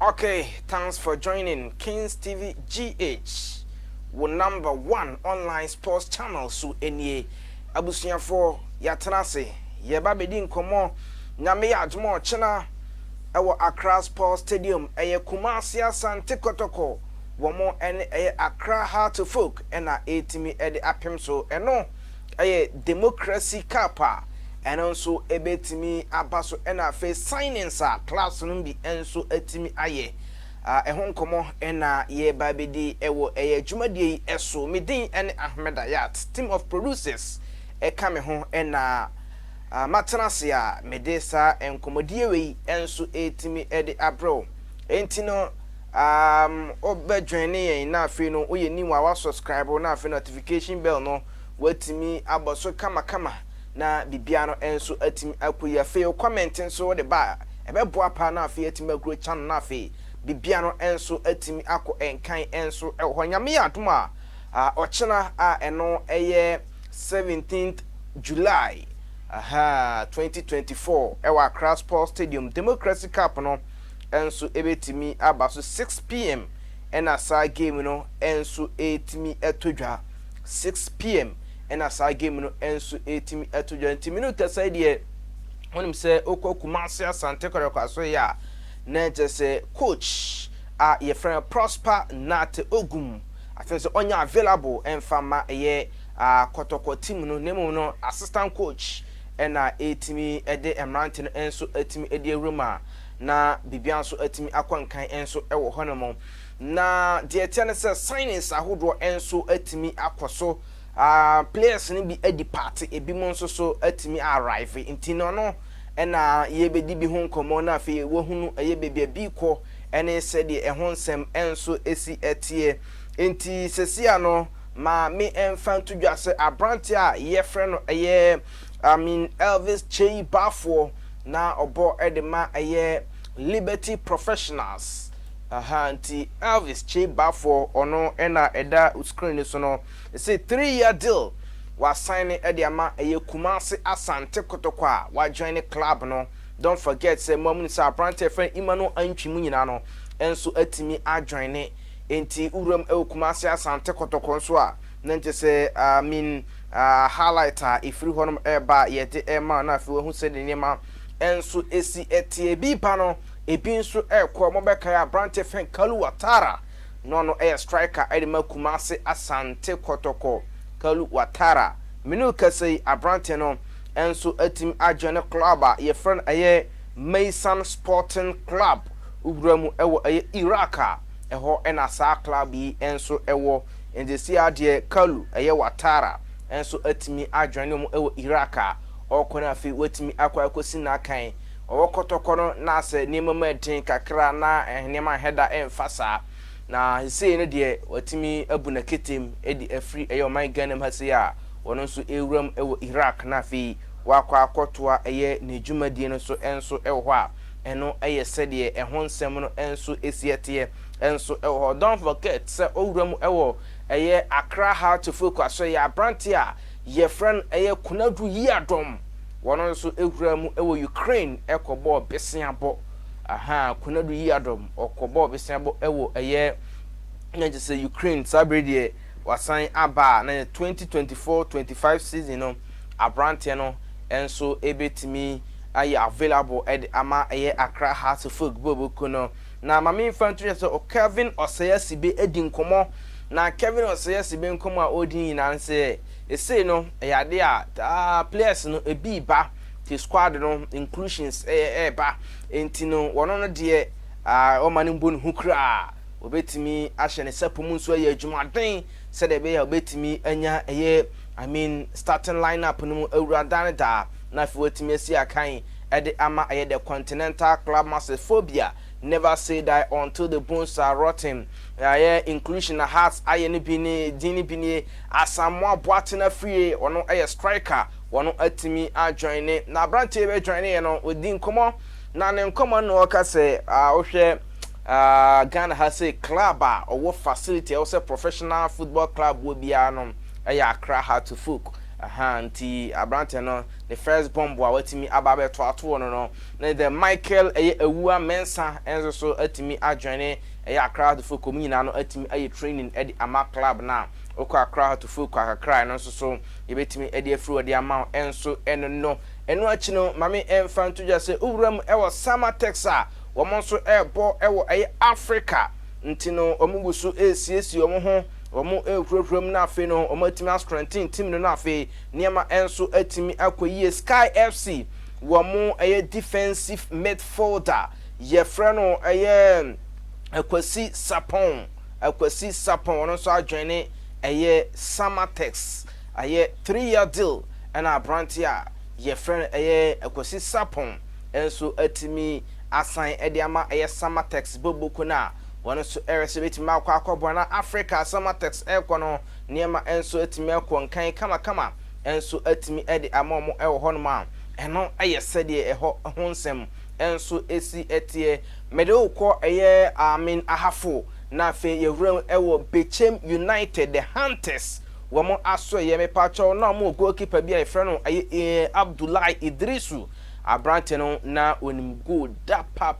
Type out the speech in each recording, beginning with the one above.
Okay, thanks for joining Kings TV GH, wo number 1 online sports channel so enie abusuafo yatenase ye ba bedi nkomo nyame ya admo chena ewo Accra Sports Stadium eye Kumasi Asante Kotoko wo mo ene eye Accra Heart to Folk ena etimi ede apem so eno eye democracy kapa eno nso ebetimi abaso ena fe signings a class no bi enso etimi aye ehon nkomo ena ye babedi ewo eye dwumadie eso medin ene Ahmed Ayat team of producers kame ho ena matenase a medesa enkomodie wei enso etimi ede abro entino obedwene yen na afi no oye ni wa subscribe na afi notification bell no watimi aboso kama na bibiano enso atimi akoya fe comment nso de ba ebeboa pa na afi atimi agro channel na afi bibiano enso atimi akọ enkan enso ehọ nyame adom a ochena eno eye 17th July 2024 ewa Accra Sports Stadium Democracy Cup no enso ebetimi abaso 6 p.m. ena sa game no enso etimi etodwa 6 p.m. ena sa game no enso etimi etodwa ntimi no tesa de wonim se okwa Kumasi Asante Kotoko aso ya na jese coach ye friend Prosper Nate Ogum afi so onya available enfama ye Kotoko team no nemu no assistant coach ena etimi ede emrante no enso etimi ede ruma na bibia nso etimi akwankan enso ewo honomo na de etiane se signings ahodo enso etimi akoso players ni bi edi party ebi mo nso so etimi arrive intino no ena yebedi bi ho nkomo na afi wo hunu ayebebe bi ko ene se de ehon sem enso esi etie enti sesia no ma me enfant dwase abrante a ye frɛ no Elvis Chei Bafo na obo edema Liberty Professionals anti Elvis Chei Bafo ono ena eda screen so no say 3-year deal was signing ediama Kumasi Asante Kotoko a wa join the club no. Don't forget say momu sa brante friend Imano antwimu nyina no enso atimi a join it enti uram Kumasi Asante Kotoko so a nante say highlighter ifri honum eba yete ema na afi hu se de nema enso esi etie bi pa no ebi nso ekọ mo beka ya brante fen Kalu Watara no striker edema Kumasi Asante Kotoko Kalu Watara minu kasei abrante no enso atim ajone club a ye friend Mason Sporting Club ubramu ewo Iraq eho ena sa club yi enso ewo ndesi ade Kalu Watara enso atimi adwane mu ewo Iraq okona afi watimi akosi na kan Kotoko no na ase niema matin kakra na niema heda emfasa na sei no de watimi abuna ketem edi afri my ganem hase a wono nso ewuram ewo Iraq na afi wakwa akotoa ne dwumadie no so enso ewo ho a eno sede ehon nsem no enso esiete enso ewo don't forget se owuram ewo Accra Heart to Folk aso ya branti a ye friend kunadu yi adom wono nso ewuram ewo Ukraine ekobo besiabo kunadu yi adom okobo besiabo ewo nje se Ukraine sabrede wasan aba na 2024-25 season no abranti no enso ebetimi available ama Accra Heart to Folk bobo no na mama infantry so Kevin Osayasibe edi nkomo na Kevin Osayasibe nkomo a odin na se say no yade a players no ebi ba the squad no inclusions ba enti no wono no de o mani mbon hukra obetimi ahye ne sapum nso adwumaden se de be ya obetimi anya starting lineup no awuradan da na fi wetimi asi akan ama the Continental Club Massive Phobia never say die until the bones are rotten. Inclusion hearts ayene bini dini bini asamwa boatena free ono striker wono atimi a join it na brante be join it no within komo na ne komo no ka say ohwe Ghana has a club or what facility also professional football club will be Accra Heart to Folk aha nti abrante no the first bomb wa watimi ababe to ato no na the Michael ewua mensa enso so atimi adwene Accra to folk nyina no atimi training edi ama club na okọ Accra to folk akakra no so yebetimi edi afru odi ama enso eno no eno achi no mame emfa ntoja se owuram ewo Summer Texas womo nso ebo ewo Africa ntino omugusu esiesi omo ho omo ekurokurom na afi no omo atimi strengthen team no na afi niema enso atimi akoyi Sky FC womo defensive midfielder ye frɛ no Akwasi Sapon no so adwene Samatex 3-year deal and abrante a ye frɛ no Akwasi Sapon enso atimi assign ediama Samatex boboko na one so receive ma akwa na Africa Samatex ekono niema enso atimi akọ nkan kama enso atimi edi amomo ho no ma eno sede ho nsem enso esi etie mede ukọ amin ahafo na fe yewura ewo Bechem United the Hunters womo aso ye me pacho na mo goalkeeper bi frɛ no Abdullahi Idrisu abrante no na onim goal da pa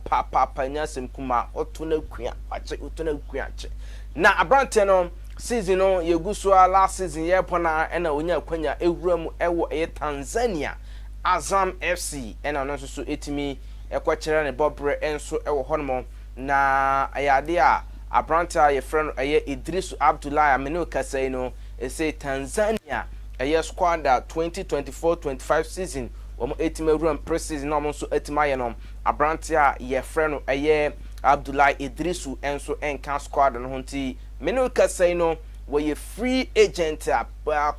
nyasem kuma oto na kua ache na abrante no season no yeguso last season ye pona na onya kwanya ewura mu ewo Tanzania Azam FC ena no so etimi ekwakyere ne bobre enso ewo hono na ayade a abrante a ye friend Idrisu Abdullahi amene kasai no say Tanzania squad 2024-25 season womo etime run pre-season no mo so etima ye no abrante a ye friend Abdullahi Idrisu enso enka squad no honti mene kasai no we free agent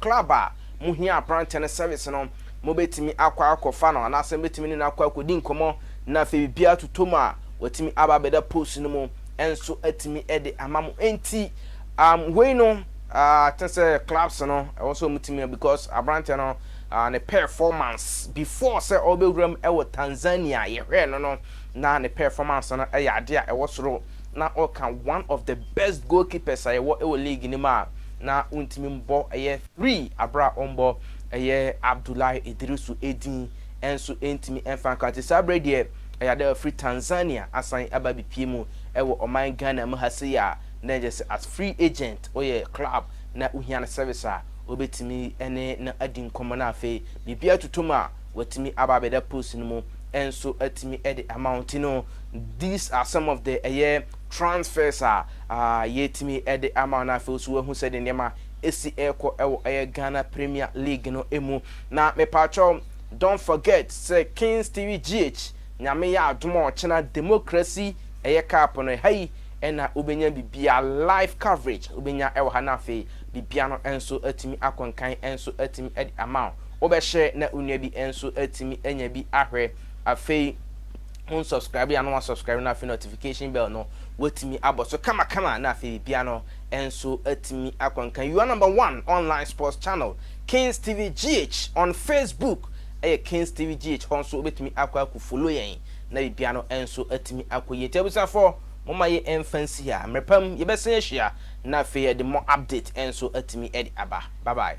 club a muhia abrante ne service no mo betimi akwa no na asem betimi ni akwa akodi nkomo na fe bibia tutoma watimi ababeda post no mo enso atimi ede amamo enti we no tense clubs no also mutimi because abrante no ne performance before say obewuram ewo Tanzania ye hwe no na ne performance no ade a ewo soro na one of the best goalkeepers ewo league ni ma na untimi mbo 3 abra ombo Abdullahi Idrisu edin enso entimi enfankati sabre de ayade free Tanzania asan ababi piemu ewo oman Ghana mu hasiya na just as free agent club na uhia na service a obetimi ene na adin komo na afi bibia tutuma watimi ababeda post no enso atimi ede amount no. These are some of the transfers yetimi ede amount na afi so hu said nema esi eko ewo Ghana Premier League no emu na me pacho. Don't forget say Kings TV GH nyame ya adomo chena democracy cup no hey ena ubenya bibia live coverage ubenya ewo hanafe bibia no enso atimi akonkan enso atimi edi amount obehye na unua bi enso atimi enya bi ahwe afei on subscribe ya no subscribe na afei notification bell no watimi aboso kama na afei bibia no enso atimi akonkan. You are #1 online sports channel Kings TV GH on Facebook Kings TV GH honso obetimi akwa ku follow yen na bibia no enso atimi akoye tebusa for mama ye emfancy a mrepam ye besen ahia na fe ye de more update enso atimi edi aba. Bye bye.